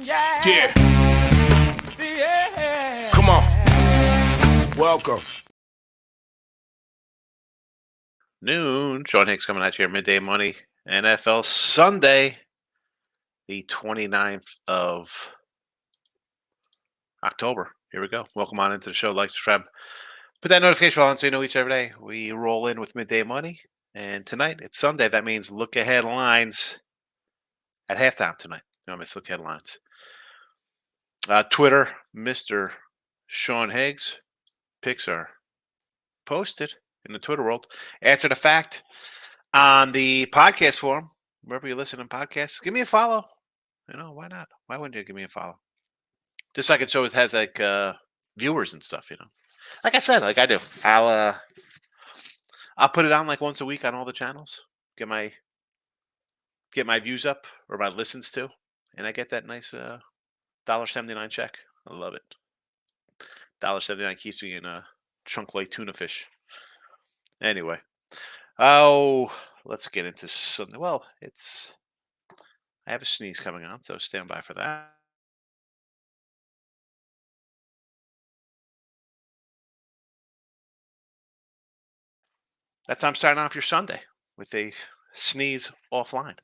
Yeah. Come on. Welcome. Noon. Sean Higgs coming at you here. Midday Money. NFL Sunday, the 29th of October. Here we go. Welcome on into the show. Like, subscribe. Put that notification bell on so you know each and every day we roll in with Midday Money. And tonight, it's Sunday. That means look ahead lines at halftime tonight. No, I miss look ahead lines. Twitter, Mr. Sean Higgs. Picks are posted in the Twitter world. Answer the fact on the podcast forum, wherever you listen to podcasts. Give me a follow. Why not? Why wouldn't you give me a follow? Just like it shows, it has like viewers and stuff. Like I said, like I do. I'll put it on like once a week on all the channels. Get my views up or my listens to, and I get that nice $1.79 check. I love it. $1.79 keeps me in a chunk like tuna fish. Anyway, let's get into something. Well, I have a sneeze coming on, so stand by for that. That's how I'm starting off your Sunday with a sneeze offline.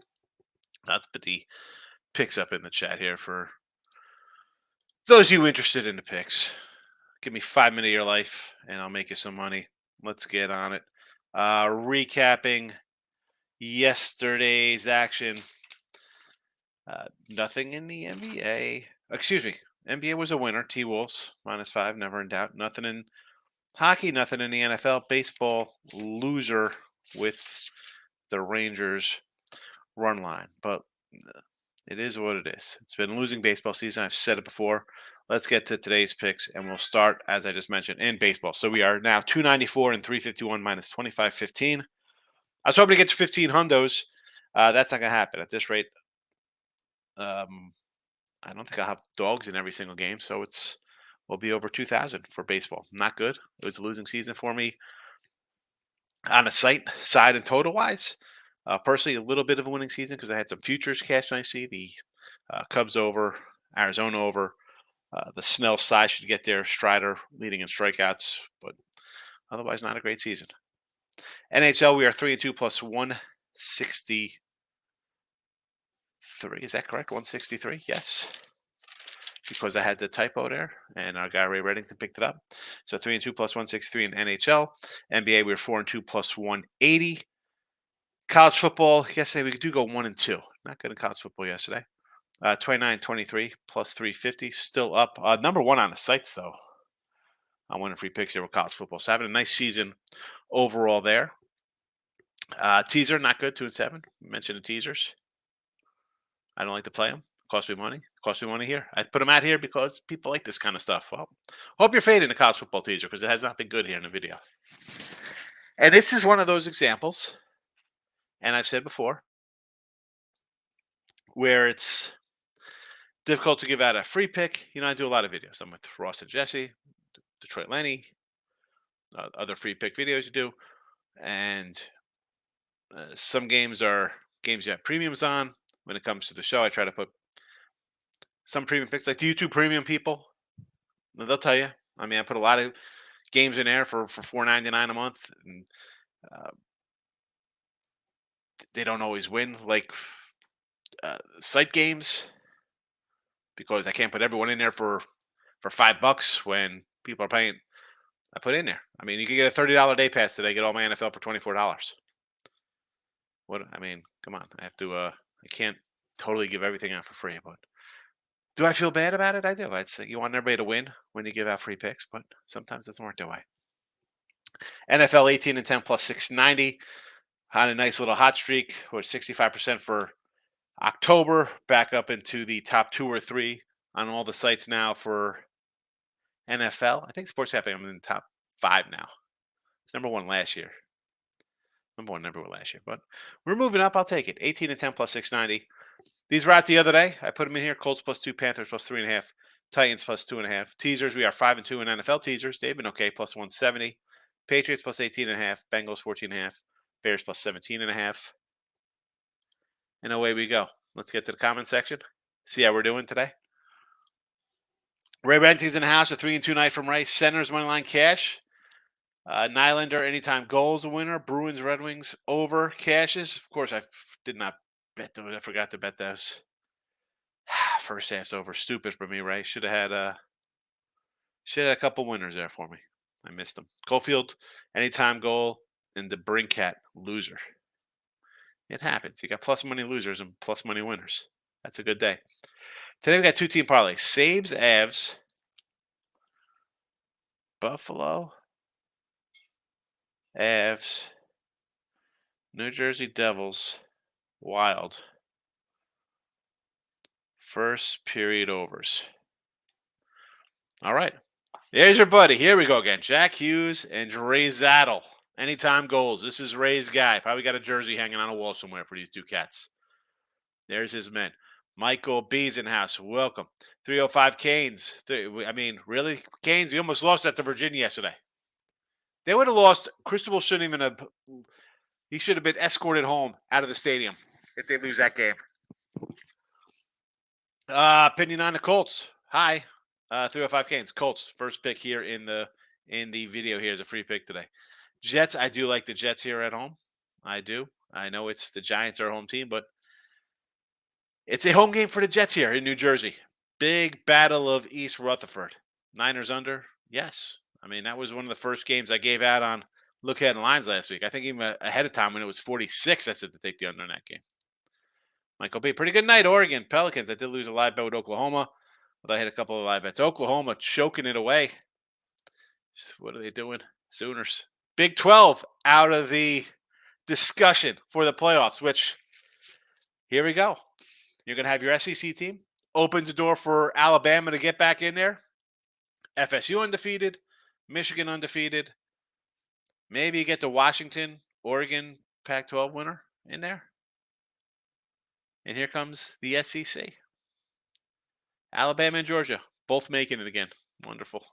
Let's put the picks up in the chat here for those of you interested in the picks. Give me 5 minutes of your life, and I'll make you some money. Let's get on it. Recapping yesterday's action. Nothing in the NBA. Excuse me. NBA was a winner. T-Wolves, -5, never in doubt. Nothing in hockey, nothing in the NFL. Baseball, loser with the Rangers run line. But it is what it is. It's been a losing baseball season. I've said it before. Let's get to today's picks, and we'll start, as I just mentioned, in baseball. So we are now 294 and 351 minus 25.15. I was hoping to get to 15 hundos. That's not going to happen at this rate. I don't think I'll have dogs in every single game, so we'll be over 2,000 for baseball. Not good. It was a losing season for me on the side and total wise. Personally, a little bit of a winning season because I had some futures cash nicely. The Cubs over, Arizona over. The Snell side should get there. Strider leading in strikeouts, but otherwise not a great season. NHL, we are 3-2 plus 163. Is that correct? 163? Yes. Because I had the typo there, and our guy Ray Reddington picked it up. So 3-2 plus 163 in NHL. NBA, we were 4-2 plus 180. College football, yesterday we do go 1-2. Not good in college football yesterday. 29-23 plus 350, still up. Number one on the sites, though. I'm winning free picks here with college football. So having a nice season overall there. Teaser, not good, 2-7. Mentioned the teasers. I don't like to play them. Cost me money. Cost me money here. I put them out here because people like this kind of stuff. Well, hope you're fading the college football teaser because it has not been good here in the video. And this is one of those examples, and I've said before, where it's difficult to give out a free pick. I do a lot of videos. I'm with Ross and Jesse, Detroit Lenny, other free pick videos you do. And some games are games you have premiums on. When it comes to the show, I try to put some premium picks. Like the YouTube premium people, they'll tell you. I put a lot of games in there for $4.99 a month. And they don't always win. Like site games, because I can't put everyone in there for $5 when people are paying. I put in there. You can get a $30 day pass today. Get all my NFL for $24. Come on. I have to. I can't totally give everything out for free, but do I feel bad about it? I do. I'd say you want everybody to win when you give out free picks, but sometimes it doesn't work that way. NFL 18-10 plus 690. On a nice little hot streak. We're 65% for October. Back up into the top 2 or 3 on all the sites now for NFL. I think Sports Capping, I'm in the top 5 now. It's number 1 last year. Number 1 everywhere last year. But we're moving up. I'll take it. 18-10 plus 690. These were out the other day. I put them in here. Colts plus 2, Panthers plus 3.5, Titans plus 2.5. Teasers, we are 5-2 in NFL teasers. They've been okay, plus 170. Patriots plus 18.5. Bengals 14.5. Bears plus 17.5. And away we go. Let's get to the comment section. See how we're doing today. Ray Renting's in the house. A 3-2 night from Ray. Senators money line cash. Nylander anytime goals a winner. Bruins Red Wings over cashes. Of course, I did not bet those. I forgot to bet those. First half's over. Stupid for me, Ray. Should have a couple winners there for me. I missed them. Caulfield anytime goal and the Brinkat loser. It happens. You got plus money losers and plus money winners. That's a good day. Today we got 2-team parlays. Sabres, Avs, Buffalo, Avs, New Jersey Devils, Wild. First period overs. All right. There's your buddy. Here we go again. Jack Hughes and Ray Zattel. Anytime goals. This is Ray's guy. Probably got a jersey hanging on a wall somewhere for these two cats. There's his men. Michael B's in house. Welcome. 305 Canes. I mean, really? Canes, we almost lost that to Virginia yesterday. They would have lost. Cristobal shouldn't even have. He should have been escorted home out of the stadium if they lose that game. Opinion on the Colts. Hi. 305 Canes. Colts. First pick here in the video here is a free pick today. Jets. I do like the Jets here at home. I do. I know it's the Giants are home team, but it's a home game for the Jets here in New Jersey. Big battle of East Rutherford. Niners under? Yes. I mean, that was one of the first games I gave out on look ahead lines last week. I think even ahead of time when it was 46, I said to take the under in that game. Michael B. Pretty good night, Oregon. Pelicans. I did lose a live bet with Oklahoma, but I hit a couple of live bets. Oklahoma choking it away. What are they doing? Sooners. Big 12 out of the discussion for the playoffs, which here we go. You're going to have your SEC team. Opens the door for Alabama to get back in there. FSU undefeated. Michigan undefeated. Maybe you get the Washington, Oregon Pac-12 winner in there. And here comes the SEC. Alabama and Georgia, both making it again. Wonderful.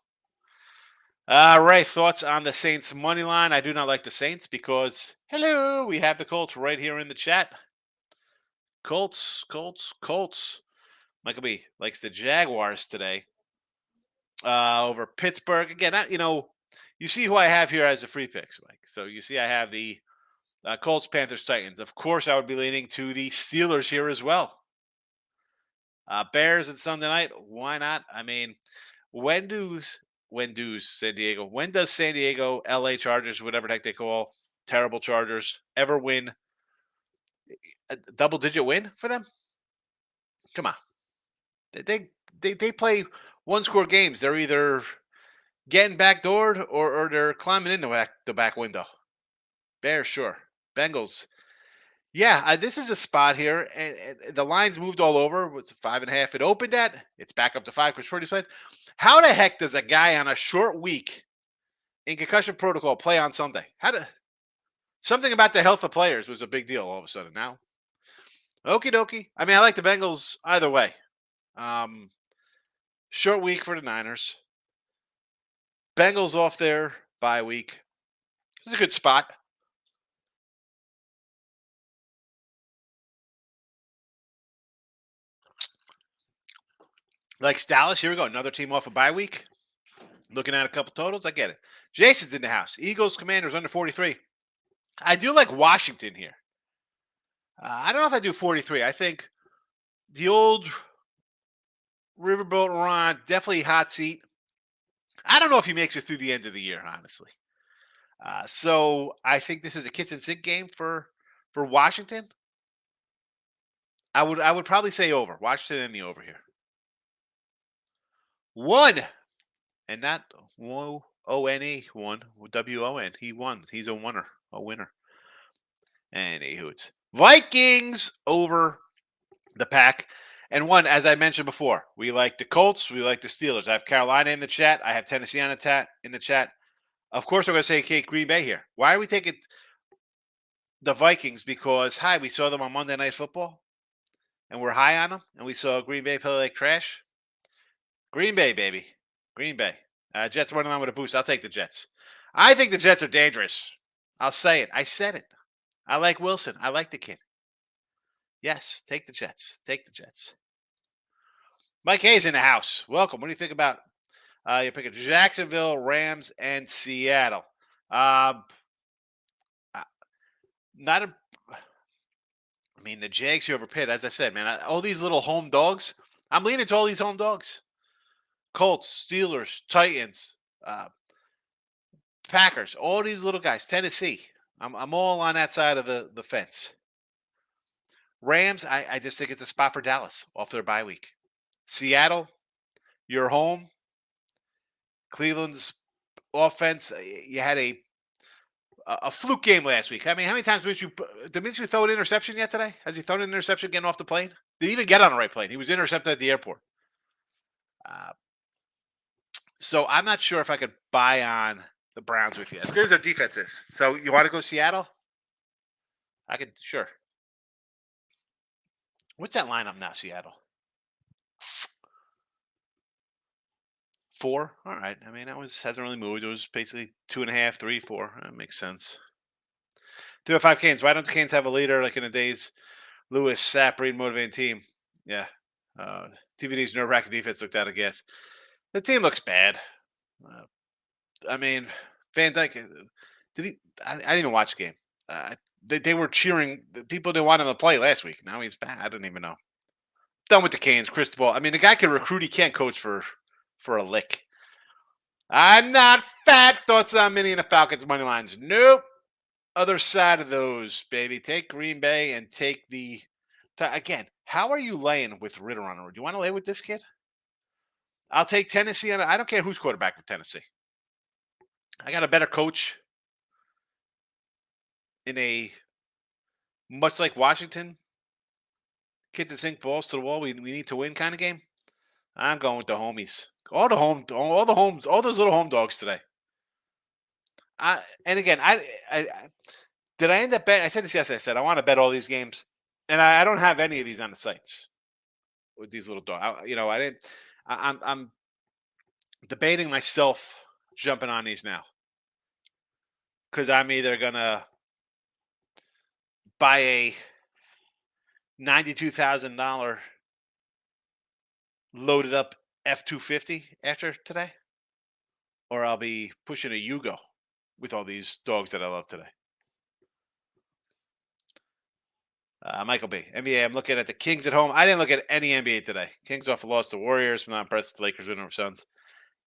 Ray, thoughts on the Saints money line? I do not like the Saints because, hello, we have the Colts right here in the chat. Colts. Michael B likes the Jaguars today over Pittsburgh. Again, you see who I have here as the free picks, Mike. So you see I have the Colts, Panthers, Titans. Of course, I would be leaning to the Steelers here as well. Bears and Sunday night. Why not? I mean, when does San Diego? When does San Diego, LA Chargers, whatever the heck they call terrible Chargers, ever win a double-digit win for them? Come on. They play one-score games. They're either getting backdoored or they're climbing in the back window. Bears, sure. Bengals. Yeah, this is a spot here, and the lines moved all over. It was 5.5. It opened at. It's back up to 5. Chris Purdy played. How the heck does a guy on a short week in concussion protocol play on Sunday? Something about the health of players was a big deal all of a sudden. Now, okie dokie. I mean, I like the Bengals either way. Short week for the Niners. Bengals off their bye week. It's a good spot. Like Dallas, here we go. Another team off a bye week. Looking at a couple totals, I get it. Jason's in the house. Eagles, Commanders under 43. I do like Washington here. I don't know if I do 43. I think the old Riverboat Ron, definitely hot seat. I don't know if he makes it through the end of the year, honestly. So I think this is a kitchen sink game for Washington. I would probably say over. Washington and the over here. One. And not O-N-E, one. W-O-N. He won. He's a winner. And a hoots. Vikings over the Pack. And one, as I mentioned before, we like the Colts. We like the Steelers. I have Carolina in the chat. I have Tennessee in the chat. Of course, I'm going to say Green Bay here. Why are we taking the Vikings? Because, we saw them on Monday Night Football. And we're high on them. And we saw Green Bay play like trash. Green Bay, baby. Green Bay. Jets running on with a boost. I'll take the Jets. I think the Jets are dangerous. I'll say it. I said it. I like Wilson. I like the kid. Yes, take the Jets. Take the Jets. Mike Hayes in the house. Welcome. What do you think about you're picking Jacksonville, Rams, and Seattle? Um, uh, not a. I mean, the Jags here over Pitt. As I said, man, all these little home dogs. I'm leaning to all these home dogs. Colts, Steelers, Titans, uh, Packers. All these little guys. Tennessee. I'm all on that side of the fence. Rams. I just think it's a spot for Dallas off their bye week. Seattle. You're home. Cleveland's offense. You had a fluke game last week. I mean, how many times did Minshew throw an interception yet today? Has he thrown an interception getting off the plane? Did he even get on the right plane? He was intercepted at the airport. So I'm not sure if I could buy on the Browns with you. As good as their defense is. So you want to go Seattle? I could, sure. What's that lineup now, Seattle? 4? All right. I mean, hasn't really moved. It was basically 2.5, 3, 4. That makes sense. 305 Canes. Why don't the Canes have a leader like in the days? Lewis, Sapp, Reed, motivating team. Yeah. TVD's nerve-wracking defense looked out, I guess. The team looks bad. I mean, Van Dyke, did he? I didn't even watch the game. They were cheering. The people didn't want him to play last week. Now he's bad. I don't even know. Done with the Canes. Cristobal. I mean, the guy can recruit. He can't coach for a lick. I'm not fat. Thoughts on Mini and the Falcons money lines. Nope. Other side of those, baby. Take Green Bay and take the. Again, how are you laying with Ritter on the road? Do you want to lay with this kid? I'll take Tennessee. I don't care who's quarterback for Tennessee. I got a better coach in a much like Washington, kids that sink balls to the wall. We need to win kind of game. I'm going with the homies. All those little home dogs today. And again, I did I end up betting? I said this yesterday. I said I want to bet all these games, and I don't have any of these on the sites with these little dogs. I didn't. I'm debating myself jumping on these now because I'm either gonna buy a $92,000 loaded up F-250 after today, or I'll be pushing a Yugo with all these dogs that I love today. Michael B. NBA, I'm looking at the Kings at home. I didn't look at any NBA today. Kings off a loss to Warriors. I'm not impressed with the Lakers winning over Suns.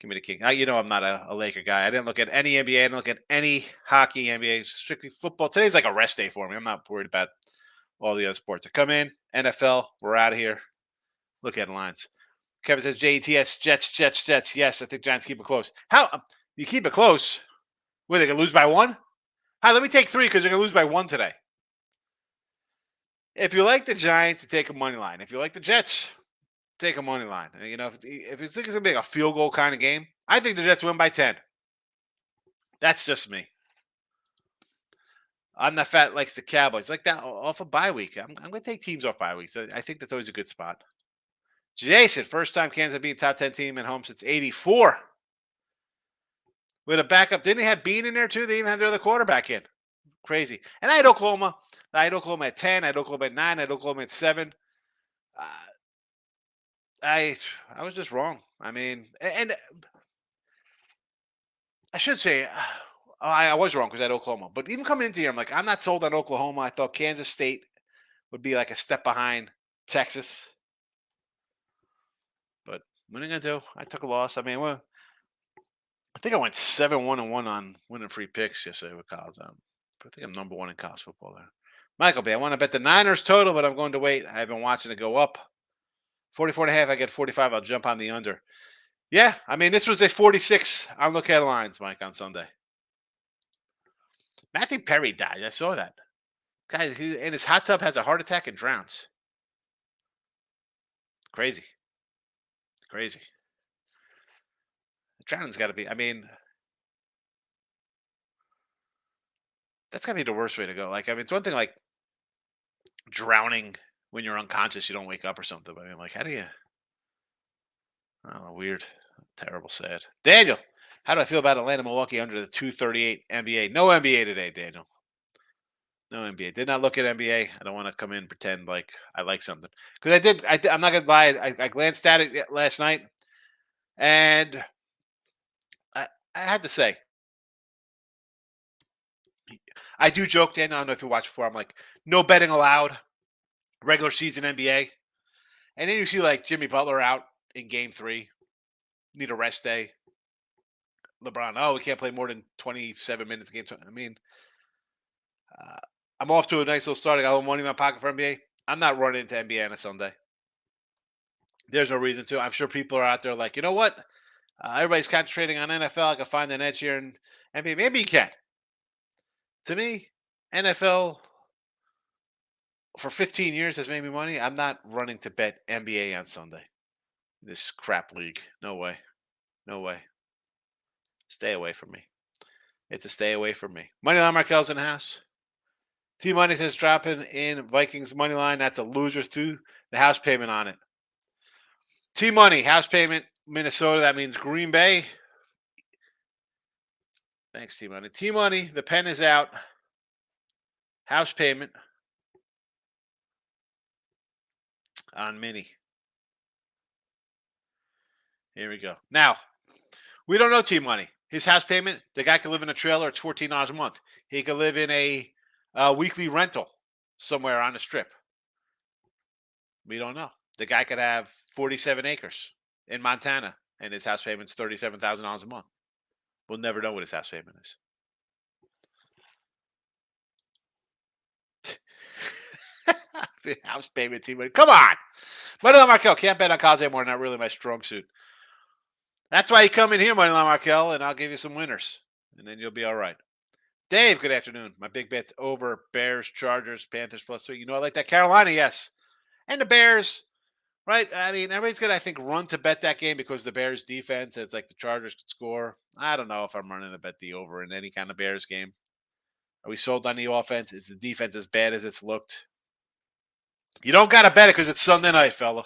Give me the Kings. I'm not a Laker guy. I didn't look at any NBA. I didn't look at any hockey, NBA, strictly football. Today's like a rest day for me. I'm not worried about all the other sports. I come in, NFL, we're out of here. Look at the lines. Kevin says, JETS, Jets. Yes, I think Giants keep it close. How? You keep it close? Were they going to lose by 1? Hi, let me take 3 because they're going to lose by 1 today. If you like the Giants, take a money line. If you like the Jets, take a money line. If you think it's going to be like a field goal kind of game, I think the Jets win by 10. That's just me. I'm not fat likes the Cowboys. Like that off a bye week. I'm going to take teams off bye weeks. I think that's always a good spot. Jason, first time Kansas being top 10 team at home since 84. With a backup. Didn't they have Bean in there too? They even had their other quarterback in. Crazy. And I had Oklahoma. I had Oklahoma at 10. I had Oklahoma at 9. I had Oklahoma at 7. I was just wrong. I mean, and I should say I was wrong because I had Oklahoma. But even coming into here, I'm like, I'm not sold on Oklahoma. I thought Kansas State would be like a step behind Texas. But what are you going to do? I took a loss. I mean, I think I went 7-1-1 on winning free picks yesterday with college. I think I'm number 1 in college football there. Michael B, I want to bet the Niners total, but I'm going to wait. I've been watching it go up. 44.5, I get 45. I'll jump on the under. Yeah, I mean, this was a 46 on Look At Lines, Mike, on Sunday. Matthew Perry died. I saw that. Guy in his hot tub has a heart attack and drowns. Crazy. Drowning's got to be, I mean, that's got to be the worst way to go. Like, I mean, it's one thing like drowning when you're unconscious, you don't wake up or something. But I mean, like, how do you? I don't know, weird, terrible, sad. Daniel, how do I feel about Atlanta, Milwaukee under the 238 NBA? No NBA today, Daniel. No NBA. Did not look at NBA. I don't want to come in and pretend like I like something because I did. I'm not gonna lie. I glanced at it last night, and I, I had to say, I do joke. Dan, I don't know if you watched before. I'm like, no betting allowed. Regular season NBA, and then you see like Jimmy Butler out in Game 3, need a rest day. LeBron, oh, we can't play more than 27 minutes game. I mean, uh, I'm off to a nice little start. I got a little money in my pocket for NBA. I'm not running into NBA on a Sunday. There's no reason to. I'm sure people are out there like, you know what? Everybody's concentrating on NFL. I can find an edge here in NBA. Maybe you can. To me, NFL for 15 years has made me money. I'm not running to bet NBA on Sunday. This crap league. No way. No way. Stay away from me. It's a stay away from me. Moneyline Markel's in the house. T Money says dropping in Vikings money line. That's a loser too. The house payment on it. T Money, house payment, Minnesota. That means Green Bay. Thanks, T Money. T Money, the pen is out. House payment on Mini. Here we go. Now, we don't know T Money. His house payment, the guy can live in a trailer. It's $14 a month. He could live in a weekly rental somewhere on the strip. We don't know. The guy could have 47 acres in Montana, and his house payment's $37,000 a month. We'll never know what his house payment is. The house payment team. Come on. Moneyline Markel. Can't bet on cause anymore. Not really my strong suit. That's why you come in here, Moneyline Markel, and I'll give you some winners. And then you'll be all right. Dave, good afternoon. My big bet's over. Bears, Chargers, Panthers +3. You know I like that. Carolina, yes. And the Bears, right? I mean, everybody's going to, I think, run to bet that game because the Bears defense, it's like the Chargers could score. I don't know if I'm running to bet the over in any kind of Bears game. Are we sold on the offense? Is the defense as bad as it's looked? You don't got to bet it because it's Sunday night, fella.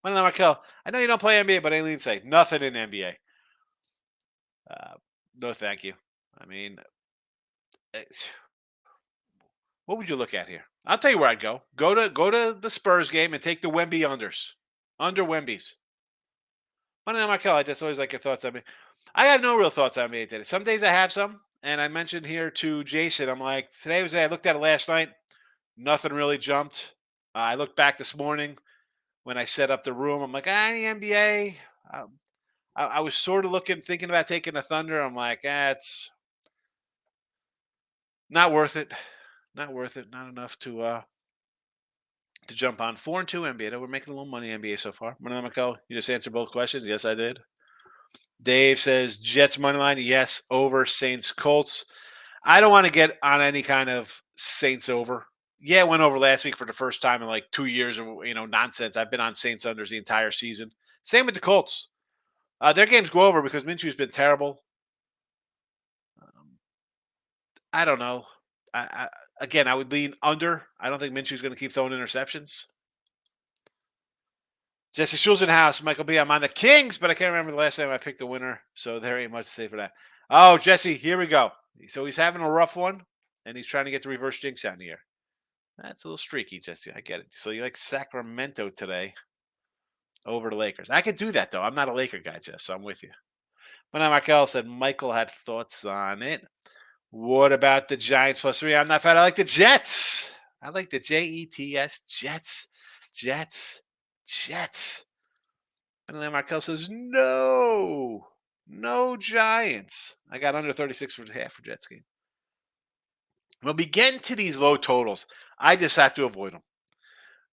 Moneyline Markel, I know you don't play NBA, but Aileen say nothing in NBA. No, thank you. I mean, what would you look at here? I'll tell you where I'd go. Go to the Spurs game and take the Wemby unders. Under Wemby's. Moneyline Markel, I just always like your thoughts on me. I have no real thoughts on NBA today. Some days I have some, and I mentioned here to Jason, I'm like, today was the day I looked at it last night. Nothing really jumped. I looked back this morning when I set up the room. I'm like, any NBA? I was sort of thinking about taking the Thunder. I'm like, it's not worth it. Not worth it. Not enough to jump on. 4-2 NBA. We're making a little money NBA so far. Money Markel, you just answered both questions. Yes, I did. Dave says Jets money line. Yes, over Saints Colts. I don't want to get on any kind of Saints over. Yeah, it went over last week for the first time in like 2 years of nonsense. I've been on Saints unders the entire season. Same with the Colts. Their games go over because Minshew's been terrible. I don't know. Again, I would lean under. I don't think Minshew's going to keep throwing interceptions. Jesse Schulz in the house. Michael B. I'm on the Kings, but I can't remember the last time I picked the winner, so there ain't much to say for that. Oh, Jesse, here we go. So he's having a rough one, and he's trying to get the reverse jinx out in the air. That's a little streaky, Jesse. I get it. So you like Sacramento today over the Lakers. I could do that, though. I'm not a Laker guy, Jess, so I'm with you. But now Markel said Michael had thoughts on it. What about the Giants +3? I'm not fat. I like the Jets. I like the Jets. Jets. Jets. Jets. And then Markel says, no Giants. I got under 36 for half for Jets game. We'll be getting to these low totals. I just have to avoid them.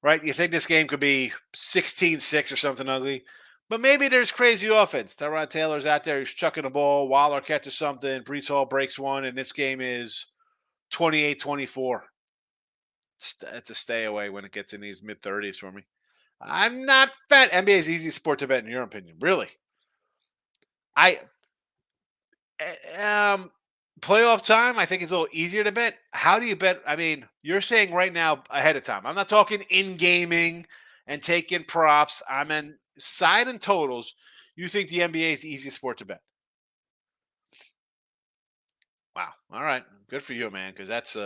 Right? You think this game could be 16-6 or something ugly. But maybe there's crazy offense. Tyrod Taylor's out there. He's chucking the ball. Waller catches something. Brees Hall breaks one. And this game is 28-24. It's a stay away when it gets in these mid-30s for me. I'm not fat. NBA is easy sport to bet, in your opinion. Really? Playoff time, I think it's a little easier to bet. How do you bet? I mean, you're saying right now ahead of time. I'm not talking in gaming and taking props. I'm in side and totals. You think the NBA is the easiest sport to bet? Wow. All right. Good for you, man, because that's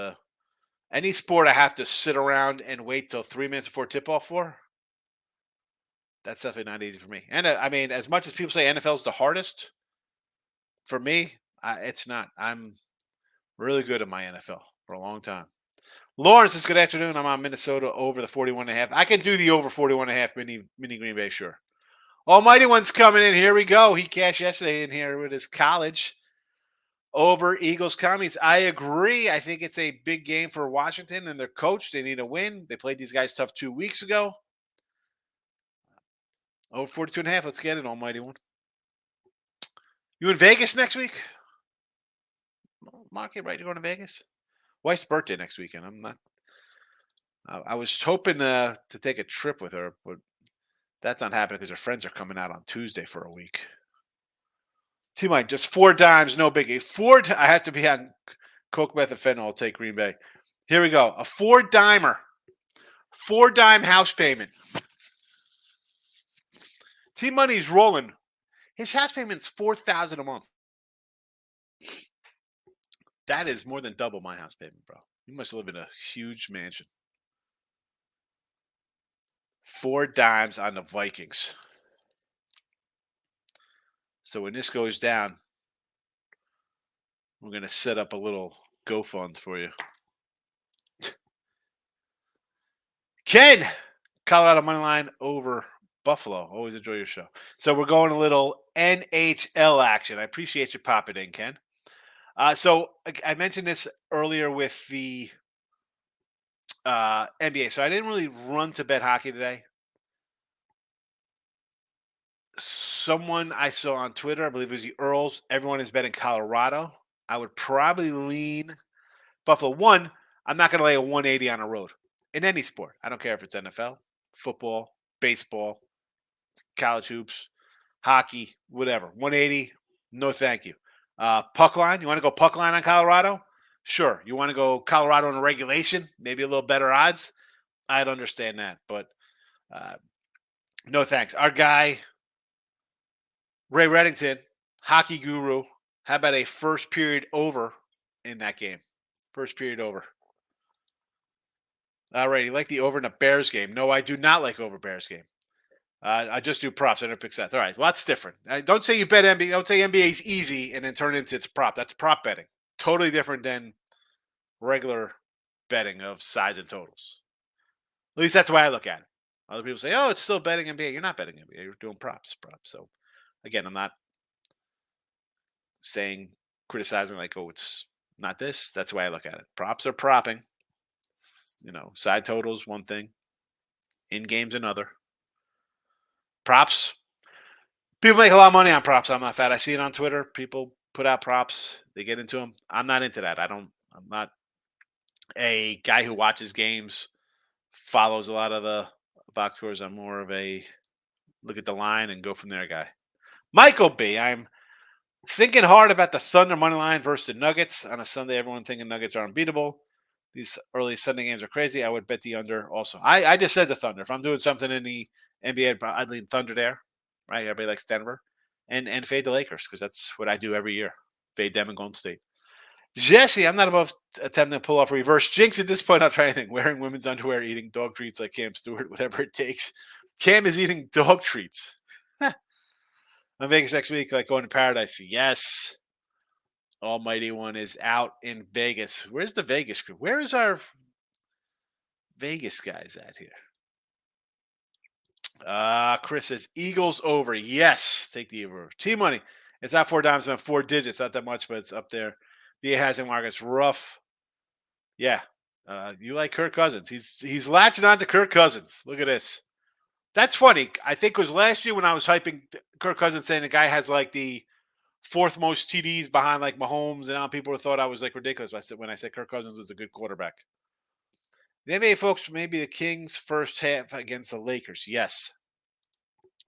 Any sport I have to sit around and wait till 3 minutes before tip off for, that's definitely not easy for me. And I mean, as much as people say NFL is the hardest, for me, it's not. I'm really good at my NFL for a long time. Lawrence says, good afternoon. I'm on Minnesota over the 41.5. I can do the over 41.5 mini Green Bay, sure. Almighty One's coming in. Here we go. He cashed yesterday in here with his college over Eagles Commies. I agree. I think it's a big game for Washington and their coach. They need a win. They played these guys tough 2 weeks ago. Over 42.5. Let's get it, Almighty One. You in Vegas next week? Market, right? You're going to Vegas? Wife's birthday next weekend. I'm not. I was hoping to take a trip with her, but that's not happening because her friends are coming out on Tuesday for a week. T-Mine, just 4 dimes, no biggie. I have to be on coke, meth, and fentanyl. I'll take Green Bay. Here we go. A 4-dimer. 4-dime house payment. T-Money's rolling. His house payment's $4,000 a month. That is more than double my house payment, bro. You must live in a huge mansion. 4 dimes on the Vikings. So when this goes down, we're going to set up a little GoFund for you. Ken, Colorado money line over Buffalo. Always enjoy your show. So we're going a little NHL action. I appreciate you popping in, Ken. So I mentioned this earlier with the NBA. So I didn't really run to bet hockey today. Someone I saw on Twitter, I believe it was the Earls, everyone is betting Colorado. I would probably lean Buffalo. One, I'm not going to lay a 180 on a road in any sport. I don't care if it's NFL, football, baseball, college hoops, hockey, whatever. 180, no thank you. Puck line, you want to go puck line on Colorado? Sure. You want to go Colorado in a regulation? Maybe a little better odds? I'd understand that, but no thanks. Our guy, Ray Reddington, hockey guru, how about a first period over in that game? First period over. All right, you like the over in a Bears game? No, I do not like over Bears game. I just do props. I never pick sets. All right, well, that's different. Don't say you bet NBA. Don't say NBA is easy and then turn it into its prop. That's prop betting. Totally different than regular betting of sides and totals. At least that's the way I look at it. Other people say, "Oh, it's still betting NBA." You're not betting NBA. You're doing props. So, again, I'm not criticizing like, "Oh, it's not this." That's the way I look at it. Props are propping. Side totals one thing, in games another. Props. People make a lot of money on props. I'm not fat. I see it on Twitter. People put out props. They get into them. I'm not into that. I'm not a guy who watches games, follows a lot of the box scores. I'm more of a look at the line and go from there guy. Michael B. I'm thinking hard about the Thunder money line versus the Nuggets on a Sunday. Everyone thinking Nuggets are unbeatable. These early Sunday games are crazy. I would bet the under also. I just said the Thunder. If I'm doing something in the NBA, I'd lean Thunder there. Right? Everybody likes Denver. And fade the Lakers because that's what I do every year. Fade them and Golden State. Jesse, I'm not above attempting to pull off a reverse jinx at this point. I'll try anything. Wearing women's underwear, eating dog treats like Cam Stewart, whatever it takes. Cam is eating dog treats. I'm Vegas next week, like going to paradise. Yes. Almighty One is out in Vegas. Where's the Vegas crew? Where is our Vegas guys at here? Chris says Eagles over. Yes. Take the over. T-Money. It's not 4 dimes, but 4 digits. Not that much, but it's up there. BA Housing Market's rough. Yeah. You like Kirk Cousins. He's latching on to Kirk Cousins. Look at this. That's funny. I think it was last year when I was hyping Kirk Cousins saying the guy has like the 4th most TDs behind like Mahomes, and now people thought I was like ridiculous when I said Kirk Cousins was a good quarterback. The NBA folks, maybe the Kings first half against the Lakers. Yes.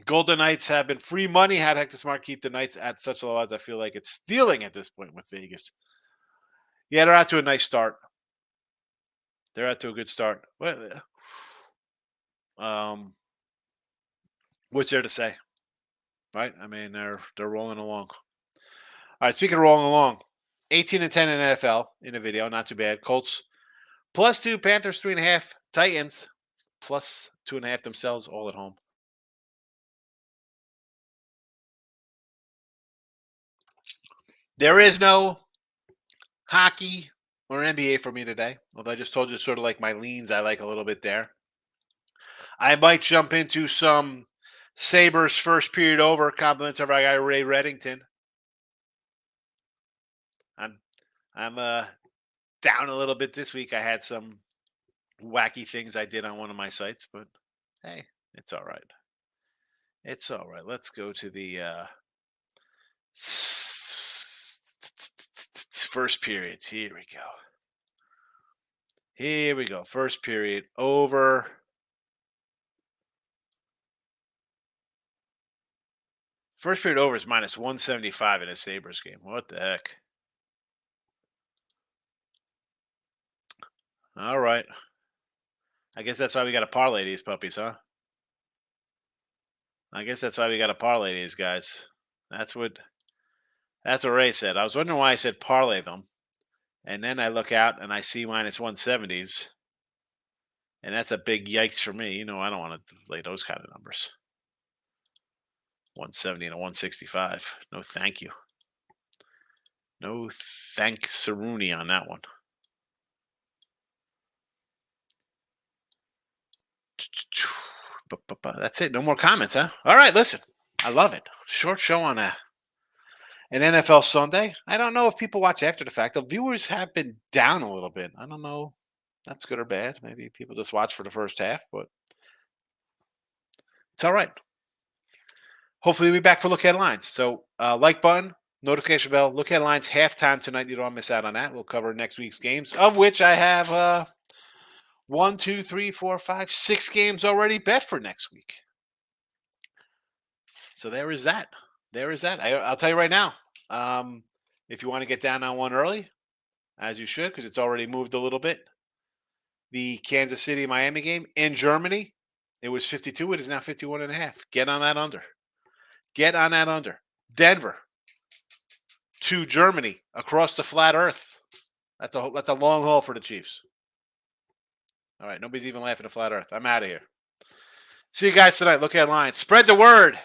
Golden Knights have been free money. How the heck does Smart keep the Knights at such low odds? I feel like it's stealing at this point with Vegas. Yeah, they're out to a nice start. They're out to a good start. What's there to say? Right? I mean, they're rolling along. All right, speaking of rolling along, 18-10 in NFL in a video, not too bad. Colts +2 Panthers, 3.5 Titans, +2.5 themselves, all at home. There is no hockey or NBA for me today. Although I just told you sort of like my leans I like a little bit there. I might jump into some Sabres first period over. Compliments of our guy Ray Reddington. I'm down a little bit this week. I had some wacky things I did on one of my sites, but hey, it's all right. It's all right. Let's go to the first periods. Here we go. Here we go. First period over. First period over is minus 175 in a Sabres game. What the heck? All right. I guess that's why we got to parlay these puppies, huh? I guess that's why we got to parlay these guys. That's what Ray said. I was wondering why I said parlay them. And then I look out and I see minus 170s. And that's a big yikes for me. You know, I don't want to lay those kind of numbers. 170 and a 165. No, thank you. No thanks, Rooney, on that one. That's it. No more comments, huh? All right, listen. I love it. Short show on an NFL Sunday. I don't know if people watch after the fact. The viewers have been down a little bit. I don't know. That's good or bad. Maybe people just watch for the first half, but it's all right. Hopefully we'll be back for Look Ahead Lines. So like button, notification bell, Look Ahead Lines halftime tonight. You don't want to miss out on that. We'll cover next week's games, of which I have 1, 2, 3, 4, 5, 6 games already bet for next week. So there is that. There is that. I'll tell you right now, if you want to get down on one early, as you should, because it's already moved a little bit. The Kansas City-Miami game in Germany, it was 52. It is now 51.5. Get on that under. Get on that under. Denver to Germany across the flat earth. That's a long haul for the Chiefs. All right, nobody's even laughing at flat earth. I'm out of here. See you guys tonight. Look at lines. Spread the word.